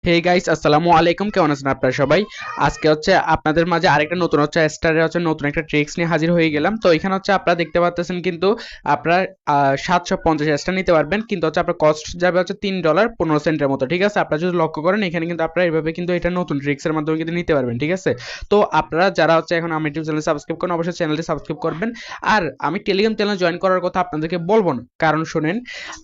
Hey guys, আসসালামু আলাইকুম। কেমন আছেন আপনারা সবাই? আজকে হচ্ছে আপনাদের মাঝে আরেকটা নতুন হচ্ছে স্টারে হচ্ছে নতুন একটা ট্রিক্স নিয়ে হাজির হয়ে গেলাম। তো এখানে হচ্ছে আপনারা দেখতে পাচ্ছেন কিন্তু আপনারা 750 স্টার নিতে পারবেন, কিন্তু হচ্ছে আপনার কস্ট যাবে হচ্ছে $3.15 মতো। ঠিক আছে, আপনারা যদি লক্ষ্য করেন এখানে কিন্তু আপনারা এইভাবে কিন্তু এটা নতুন ট্রিক্সের মাধ্যমে কিন্তু নিতে পারবেন। ঠিক আছে, তো আপনারা যারা হচ্ছে এখন আমার ইউটিউব চ্যানেল সাবস্ক্রাইব করেন, অবশ্যই চ্যানেলটি সাবস্ক্রাইব করবেন। আর আমি টেলিগ্রাম চ্যানেল জয়েন করার কথা আপনাদেরকে বলবো না, কারণ শুনেন,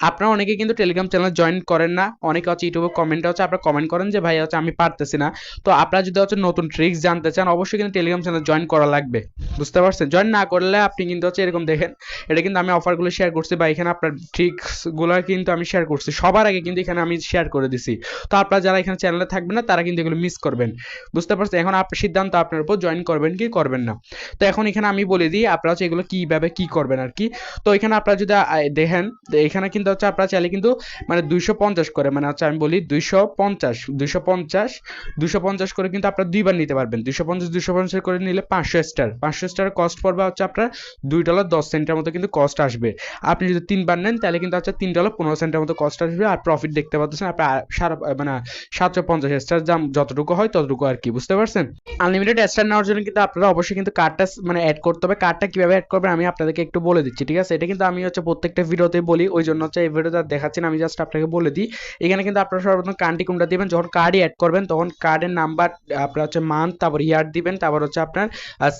আপনারা অনেকে কিন্তু টেলিগ্রাম চ্যানেল জয়েন করেন না। অনেকে হচ্ছে ইউটিউবে কমেন্টে হচ্ছে আপনারা কমেন্ট করেন যে ভাই হচ্ছে আমি পারতেছি না। তো আপনারা যদি হচ্ছে নতুন ট্রিক্স জানতে চান, অবশ্যই কিন্তু টেলিগ্রাম চ্যানেল জয়েন করা লাগবে। বুঝতে পারছেন? জয়েন না করলে আপনি কিন্তু হচ্ছে এরকম দেখেন, এটা কিন্তু আমি অফারগুলো শেয়ার করছি বা এখানে আপনার ট্রিক্সগুলো কিন্তু আমি শেয়ার করছি সবার আগে, কিন্তু এখানে আমি শেয়ার করে দিছি। তো আপনারা যারা এখানে চ্যানেলে থাকবেন না তারা কিন্তু এগুলো মিস করবেন। বুঝতে পারছেন? এখন আপনার সিদ্ধান্ত আপনার উপর, জয়েন করবেন কি করবেন না। তো এখন এখানে আমি বলে দিই আপনারা হচ্ছে এগুলো কিভাবে কি করবেন আর কি। তো এখানে আপনারা যদি দেখেন, এখানে কিন্তু হচ্ছে আপনারা চাইলে কিন্তু মানে 250 করে, মানে হচ্ছে আমি বলি 250 করে কিন্তু আপনারা দুইবার নিতে পারবেন। 250 করে নিলে 500 স্টার কস্ট পড়বে হচ্ছে আপনার $2.10 মতো কিন্তু কস্ট আসবে। আপনি যদি তিনবার নেন তাহলে কিন্তু হচ্ছে $3.15 মতো কস্ট আসবে। আর প্রফিট দেখতে পাচ্ছেন আপনার সারা মানে 750 স্টার দাম যতটুকু হয় ততটুকু আর কি। বুঝতে পারছেন? আনলিমিটেড স্টার নেওয়ার জন্য কিন্তু আপনারা অবশ্যই কিন্তু কার্ডটা মানে অ্যাড করতে হবে। কার্ডটা কিভাবে অ্যাড করবেন আমি আপনাদেরকে একটু বলে দিচ্ছি। ঠিক আছে, এটা কিন্তু আমি হচ্ছে প্রত্যেকটা ভিডিওতে বলি, ওই জন্য হচ্ছে এই ভিডিওটা দেখাচ্ছি না, আমি জাস্ট আপনাকে বলে দিই। এখানে কিন্তু আপনারা সর্বপ্রথম কার্ডটি কোনটা দিবেন, যখন কার্ডই অ্যাড করবেন তখন কার্ডের নাম্বার, আপনার হচ্ছে মান্থ, তারপর ইয়ার দিবেন, তারপর হচ্ছে আপনার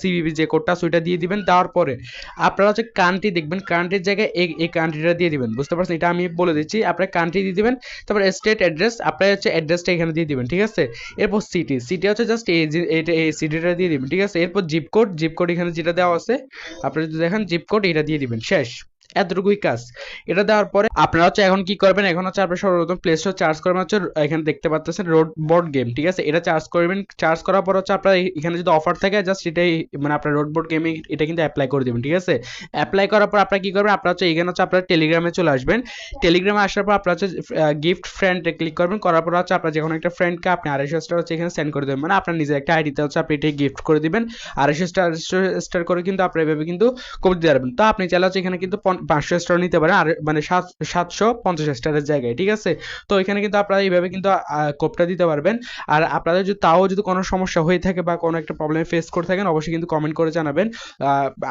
সিভিভি যে কোডটা সেটা দিয়ে দিবেন। দেওয়ার পরে আপনারা হচ্ছে কান্ট্রি দেখবেন, কান্ট্রির জায়গায় এই কান্ট্রিটা দিয়ে দিবেন। বুঝতে পারছেন? এটা আমি বলে দিচ্ছি। আপনার কান্ট্রি দিয়ে দিবেন, তারপর স্টেট অ্যাড্রেস আপনার হচ্ছে অ্যাড্রেসটা এখানে দিয়ে দিবেন। ঠিক আছে, এরপর সিটি হচ্ছে জাস্ট এই সিটিটা দিয়ে দিবেন। ঠিক আছে, এরপর জিপ কোড এখানে যেটা দেওয়া আছে আপনারা যদি দেখেন জিপ কোড এটা দিয়ে দিবেন। শেষ, এতটুকুই কাজ। এটা দেওয়ার পরে আপনারা হচ্ছে এখন কি করবেন, এখন হচ্ছে আপনারা সর্বপ্রথম প্লে স্টোর চার্জ করবেন হচ্ছে, এখানে দেখতে পাচ্ছেন রোড বোর্ড গেম। ঠিক আছে, এটা চার্জ করবেন। চার্জ করার পর হচ্ছে আপনার এখানে যদি অফার থাকে জাস্ট এটাই, মানে আপনার রোড বোর্ড গেমে এটা কিন্তু অ্যাপ্লাই করে দেবেন। ঠিক আছে, অ্যাপ্লাই করার পর আপনারা কি করবেন, আপনারা হচ্ছে এখানে হচ্ছে আপনার টেলিগ্রামে চলে আসবেন। টেলিগ্রামে আসার পর আপনারা হচ্ছে গিফট ফ্রেন্ডে ক্লিক করবেন। করার পর হচ্ছে আপনার যে কোনো একটা ফ্রেন্ডকে আপনি 250 স্টার হচ্ছে এখানে সেন্ড করে দেবেন, মানে আপনার নিজের একটা আইডিতে হচ্ছে আপনি এটাই গিফট করে দিবেন। 250 স্টার করে কিন্তু আপনি এভাবে কিন্তু কমতে পারবেন। তো আপনি চাইলে হচ্ছে এখানে কিন্তু 500 স্টার নিতে পারেন, আর মানে 750 স্টারের জায়গায়। ঠিক আছে, তো এখানে কিন্তু আপনারা এইভাবে কিন্তু কোপটা দিতে পারবেন। আর আপনাদের যদি তাও যদি কোনো সমস্যা হয়ে থাকে বা কোনো একটা প্রবলেম ফেস করে থাকেন, অবশ্যই কিন্তু কমেন্ট করে জানাবেন।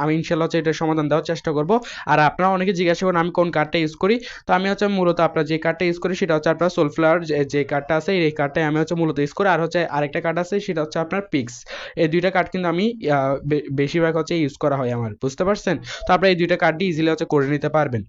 আমি ইনশাল্লাহ হচ্ছে এটার সমাধান দেওয়ার চেষ্টা করব। আর আপনারা অনেকে জিজ্ঞাসা করেন আমি কোন কার্ডটা ইউজ করি। তো আমি হচ্ছে মূলত আপনার যে কার্ডটা ইউজ করি সেটা হচ্ছে আপনার সোলফ্লাওয়ার যে কার্ডটা আছে, এই কার্ডটাই আমি হচ্ছে মূলত ইউজ করি। আর হচ্ছে আরেকটা কার্ড আছে সেটা হচ্ছে আপনার পিক্স। এই দুইটা কার্ড কিন্তু আমি বেশিরভাগ হচ্ছে ইউজ করা হয় আমার। বুঝতে পারছেন? তো আপনারা এই দুইটা কার্ডই ইজিলি হচ্ছে করে নিতে পারবেন।